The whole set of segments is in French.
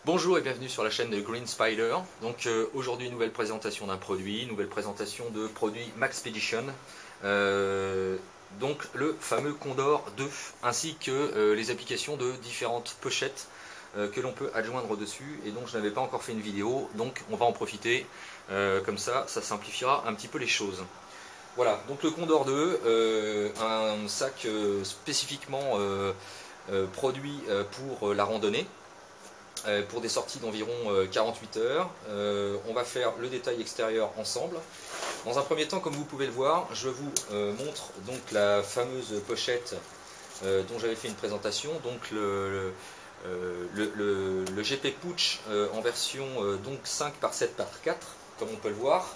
Bonjour et bienvenue sur la chaîne de Green Spider. Donc aujourd'hui nouvelle présentation d'un produit, nouvelle présentation de produit Maxpedition. Donc le fameux Condor 2 ainsi que les applications de différentes pochettes que l'on peut adjoindre dessus, et donc je n'avais pas encore fait une vidéo, donc on va en profiter, comme ça simplifiera un petit peu les choses. Voilà, donc le Condor 2, un sac spécifiquement produit pour la randonnée, pour des sorties d'environ 48 heures. On va faire le détail extérieur ensemble. Dans un premier temps, comme vous pouvez le voir, je vous montre donc la fameuse pochette dont j'avais fait une présentation, donc le GP Pouch en version donc 5 par 7 par 4, comme on peut le voir.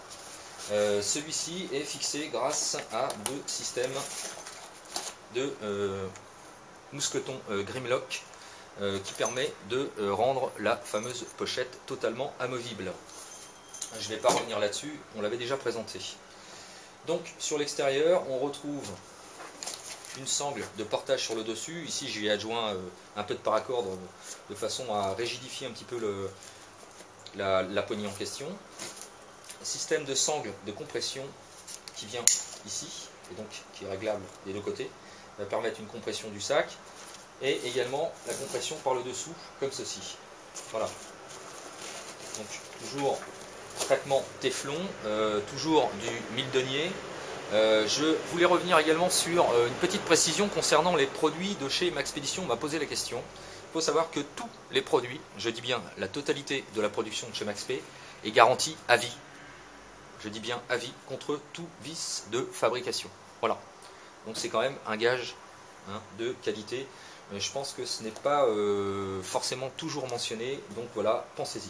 Celui-ci est fixé grâce à deux systèmes de mousqueton Grimlock qui permet de rendre la fameuse pochette totalement amovible. Je ne vais pas revenir là-dessus, on l'avait déjà présenté. Donc sur l'extérieur, on retrouve une sangle de portage sur le dessus. Ici, j'y ai adjoint un peu de paracorde de façon à rigidifier un petit peu la poignée en question. Système de sangle de compression qui vient ici, et donc qui est réglable des deux côtés, va permettre une compression du sac, et également la compression par le dessous, comme ceci. Voilà. Donc toujours traitement Téflon, toujours du Mildonier. Je voulais revenir également sur une petite précision concernant les produits de chez Maxpedition. On m'a posé la question. Il faut savoir que tous les produits, je dis bien la totalité de la production de chez Maxp, est garantie à vie. Je dis bien à vie, contre tout vice de fabrication. Voilà. Donc c'est quand même un gage de qualité. Mais je pense que ce n'est pas forcément toujours mentionné. Donc voilà, pensez-y.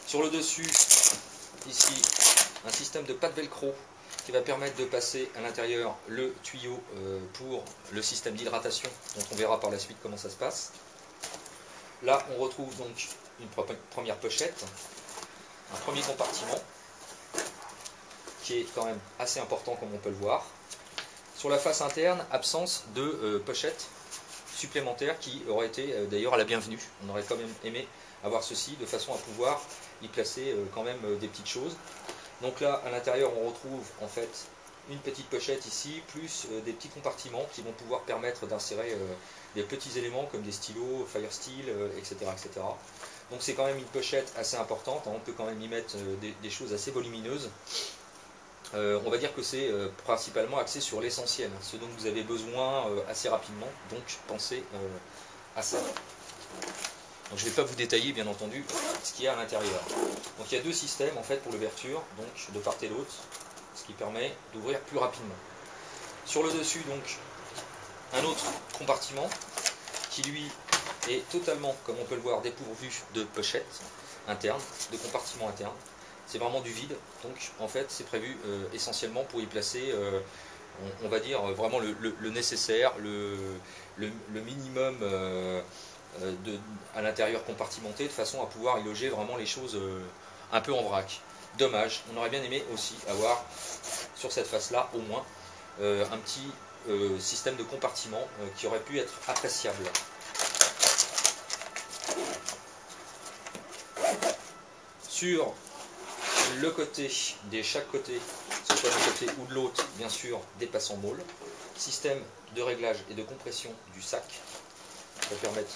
Sur le dessus, ici, un système de patte velcro qui va permettre de passer à l'intérieur le tuyau pour le système d'hydratation, dont on verra par la suite comment ça se passe. Là, on retrouve donc une première pochette, un premier compartiment, qui est quand même assez important comme on peut le voir. Sur la face interne, absence de pochette supplémentaire qui aurait été d'ailleurs la bienvenue. On aurait quand même aimé avoir ceci de façon à pouvoir y placer quand même des petites choses. Donc là, à l'intérieur, on retrouve en fait une petite pochette ici, plus des petits compartiments qui vont pouvoir permettre d'insérer des petits éléments comme des stylos, Firesteel, etc., etc. Donc c'est quand même une pochette assez importante, on peut quand même y mettre des choses assez volumineuses. On va dire que c'est principalement axé sur l'essentiel, ce dont vous avez besoin assez rapidement, donc pensez à ça. Donc je ne vais pas vous détailler bien entendu ce qu'il y a à l'intérieur. Donc il y a deux systèmes en fait pour l'ouverture, donc de part et d'autre, ce qui permet d'ouvrir plus rapidement. Sur le dessus donc un autre compartiment qui lui est totalement, comme on peut le voir, dépourvu de pochette interne, de compartiment interne. C'est vraiment du vide, donc en fait c'est prévu essentiellement pour y placer, on va dire vraiment le nécessaire, le minimum à l'intérieur compartimenté, de façon à pouvoir y loger vraiment les choses un peu en vrac. Dommage, on aurait bien aimé aussi avoir sur cette face là au moins un petit système de compartiment qui aurait pu être appréciable. Sur le côté, chaque côté, que ce soit d'un côté ou de l'autre, bien sûr, des passants môles. Système de réglage et de compression du sac qui va permettre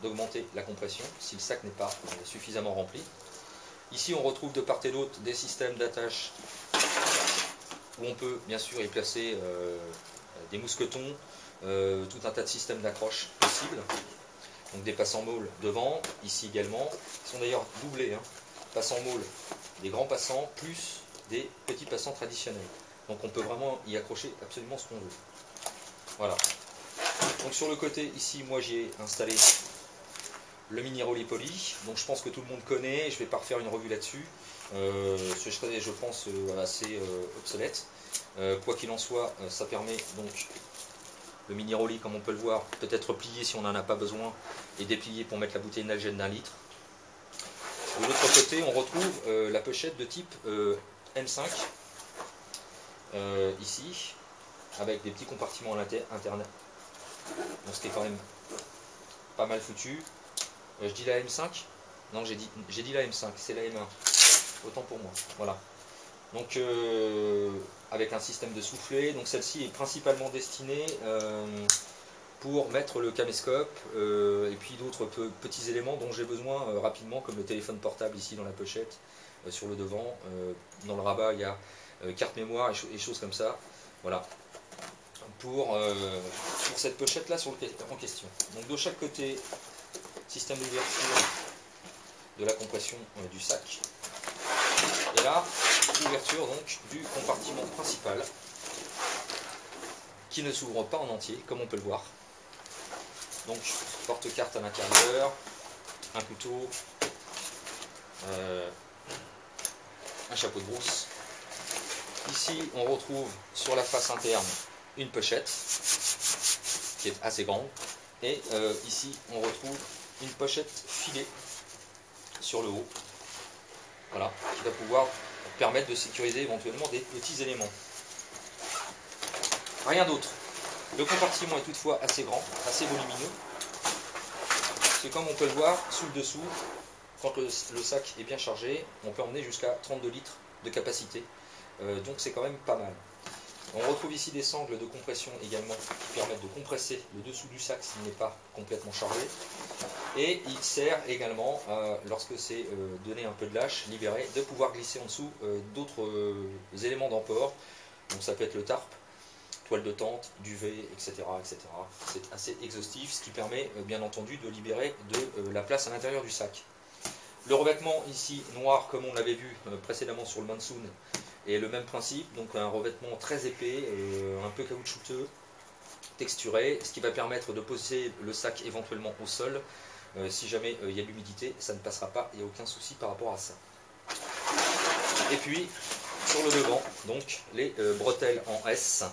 d'augmenter la compression si le sac n'est pas suffisamment rempli. Ici, on retrouve de part et d'autre des systèmes d'attache où on peut bien sûr y placer des mousquetons, tout un tas de systèmes d'accroche possibles. Donc des passants môles devant, ici également, qui sont d'ailleurs doublés. Passants môles, des grands passants, plus des petits passants traditionnels. Donc on peut vraiment y accrocher absolument ce qu'on veut. Voilà. Donc sur le côté, ici, moi j'ai installé le mini Roly-Poly. Donc je pense que tout le monde connaît, je ne vais pas refaire une revue là-dessus. Ce serait, je pense, assez obsolète. Quoi qu'il en soit, ça permet donc le mini Roly, comme on peut le voir, peut être plié si on n'en a pas besoin, et déplié pour mettre la bouteille d'algène d'1 litre. De l'autre côté, on retrouve la pochette de type M5, ici, avec des petits compartiments à l'intérieur, ce qui est quand même pas mal foutu. Je dis la M5, Non, j'ai dit la M5, c'est la M1. Autant pour moi. Voilà. Donc avec un système de soufflet. Donc celle-ci est principalement destinée pour mettre le caméscope et puis d'autres petits éléments dont j'ai besoin rapidement, comme le téléphone portable ici dans la pochette, sur le devant. Dans le rabat, il y a carte mémoire et choses comme ça. Voilà. Pour cette pochette là en question. Donc de chaque côté, système d'ouverture de la compression du sac. Et là, ouverture donc du compartiment principal qui ne s'ouvre pas en entier, comme on peut le voir. Donc porte-carte à l'intérieur, un couteau, un chapeau de brousse. Ici, on retrouve sur la face interne une pochette qui est assez grande. Et ici, on retrouve une pochette filée sur le haut. Voilà, qui va pouvoir permettre de sécuriser éventuellement des petits éléments. Rien d'autre. Le compartiment est toutefois assez grand, assez volumineux. C'est comme on peut le voir, sous le dessous, quand le sac est bien chargé, on peut emmener jusqu'à 32 litres de capacité. Donc c'est quand même pas mal. On retrouve ici des sangles de compression également qui permettent de compresser le dessous du sac s'il n'est pas complètement chargé. Et il sert également, lorsque c'est donné un peu de lâche, libéré, de pouvoir glisser en dessous d'autres éléments d'emport. Donc ça peut être le tarp, toile de tente, duvet, etc. etc. C'est assez exhaustif, ce qui permet bien entendu de libérer de la place à l'intérieur du sac. Le revêtement ici noir, comme on l'avait vu précédemment sur le Mansoon, est le même principe, donc un revêtement très épais, un peu caoutchouteux, texturé, ce qui va permettre de poser le sac éventuellement au sol. Si jamais il y a de l'humidité, ça ne passera pas, il n'y a aucun souci par rapport à ça. Et puis, sur le devant, donc les bretelles en S,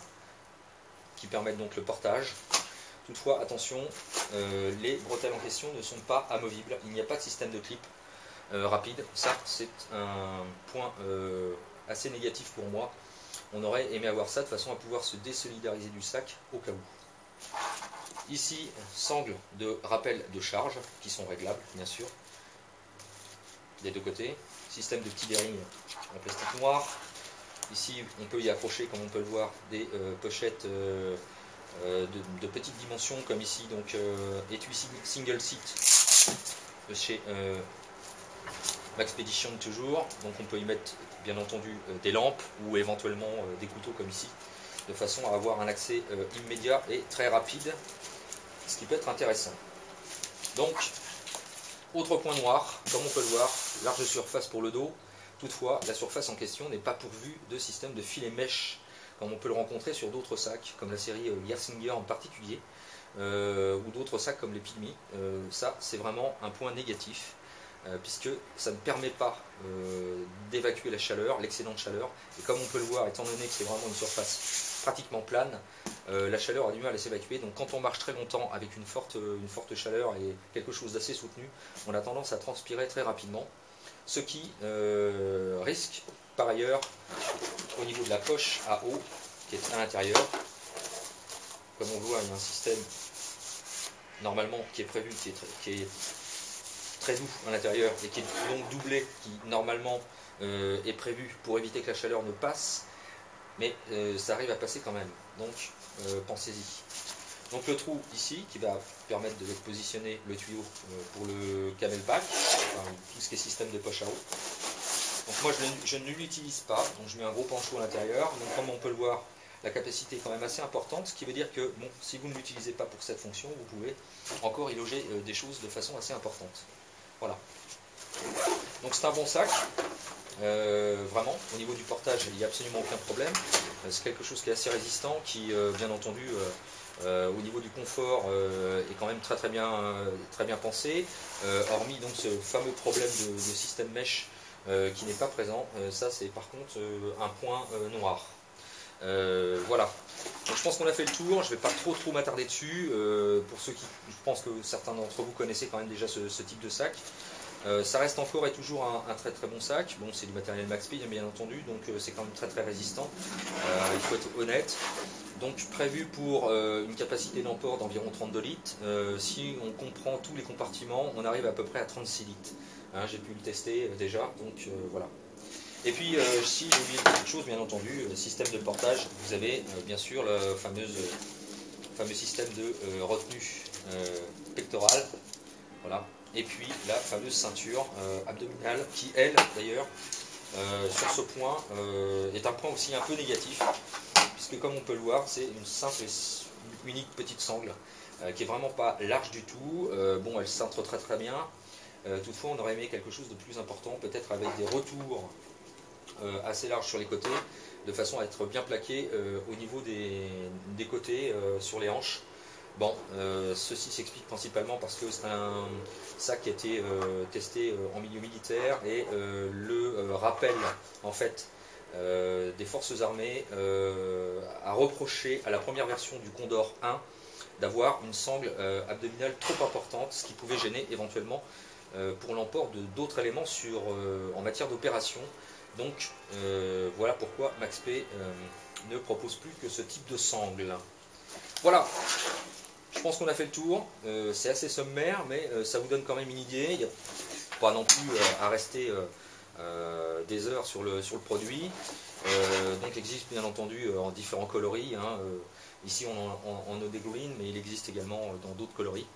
qui permettent donc le portage. Toutefois, attention, les bretelles en question ne sont pas amovibles, il n'y a pas de système de clip rapide. Ça, c'est un point assez négatif pour moi. On aurait aimé avoir ça de façon à pouvoir se désolidariser du sac au cas où. Ici, sangles de rappel de charge qui sont réglables, bien sûr, des deux côtés. Système de petits bearings en plastique noir. Ici, on peut y accrocher, comme on peut le voir, des pochettes de petites dimensions, comme ici, donc étui single seat de chez Maxpedition toujours. Donc on peut y mettre, bien entendu, des lampes ou éventuellement des couteaux comme ici, de façon à avoir un accès immédiat et très rapide, ce qui peut être intéressant. Donc, autre point noir, comme on peut le voir, large surface pour le dos. Toutefois, la surface en question n'est pas pourvue de système de filet mèche, comme on peut le rencontrer sur d'autres sacs, comme la série Gersinger en particulier, ou d'autres sacs comme les Pygmy. Ça, c'est vraiment un point négatif, puisque ça ne permet pas d'évacuer la chaleur, l'excédent de chaleur. Et comme on peut le voir, étant donné que c'est vraiment une surface pratiquement plane, la chaleur a du mal à s'évacuer. Donc quand on marche très longtemps avec une forte chaleur et quelque chose d'assez soutenu, on a tendance à transpirer très rapidement. Ce qui risque par ailleurs au niveau de la poche à eau qui est à l'intérieur. Comme on voit, il y a un système normalement qui est prévu, qui est très doux à l'intérieur et qui est donc doublé, qui normalement est prévu pour éviter que la chaleur ne passe, mais ça arrive à passer quand même, donc pensez-y. Donc le trou ici qui va permettre de positionner le tuyau pour le camelback, enfin, tout ce qui est système de poche à eau. Donc moi je ne l'utilise pas, donc je mets un gros panchot à l'intérieur. Donc comme on peut le voir, la capacité est quand même assez importante, ce qui veut dire que bon, si vous ne l'utilisez pas pour cette fonction, vous pouvez encore y loger des choses de façon assez importante. Voilà. Donc c'est un bon sac, vraiment, au niveau du portage il n'y a absolument aucun problème. C'est quelque chose qui est assez résistant, qui bien entendu au niveau du confort est quand même très bien pensé, hormis donc ce fameux problème de système mesh qui n'est pas présent. Ça c'est par contre un point noir. Voilà. Donc, je pense qu'on a fait le tour, je ne vais pas trop m'attarder dessus. Pour ceux qui, je pense que certains d'entre vous connaissez quand même déjà ce type de sac. Ça reste encore et toujours un très bon sac. Bon, c'est du matériel Maxspeed bien entendu, donc c'est quand même très résistant. Il faut être honnête. Donc prévu pour une capacité d'emport d'environ 32 litres. Si on comprend tous les compartiments, on arrive à peu près à 36 litres. Hein, j'ai pu le tester déjà, donc voilà. Et puis, si j'ai oublié une petite chose, bien entendu, système de portage, vous avez bien sûr le fameux système de retenue pectorale. Voilà. Et puis la fameuse ceinture abdominale qui, elle, d'ailleurs, sur ce point, est un point aussi un peu négatif, puisque comme on peut le voir, c'est une simple et unique petite sangle qui est vraiment pas large du tout. Bon, elle cintre très très bien. Toutefois, on aurait aimé quelque chose de plus important, peut-être avec des retours assez larges sur les côtés, de façon à être bien plaqué au niveau des côtés sur les hanches. Bon, ceci s'explique principalement parce que c'est un sac qui a été testé en milieu militaire et le rappel en fait des forces armées a reproché à la première version du Condor 1 d'avoir une sangle abdominale trop importante, ce qui pouvait gêner éventuellement pour l'emport de d'autres éléments en matière d'opération. Donc voilà pourquoi Max P ne propose plus que ce type de sangle. Voilà, je pense qu'on a fait le tour. C'est assez sommaire, mais ça vous donne quand même une idée. Il n'y a pas non plus à rester des heures sur le produit. Donc il existe bien entendu en différents coloris. Hein. Ici on en dégouline, mais il existe également dans d'autres coloris.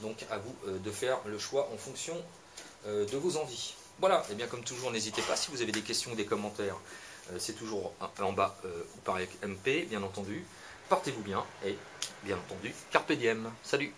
Donc à vous de faire le choix en fonction de vos envies. Voilà, et bien comme toujours, n'hésitez pas si vous avez des questions ou des commentaires, c'est toujours en bas ou par MP, bien entendu. Portez-vous bien et bien entendu, carpe diem. Salut!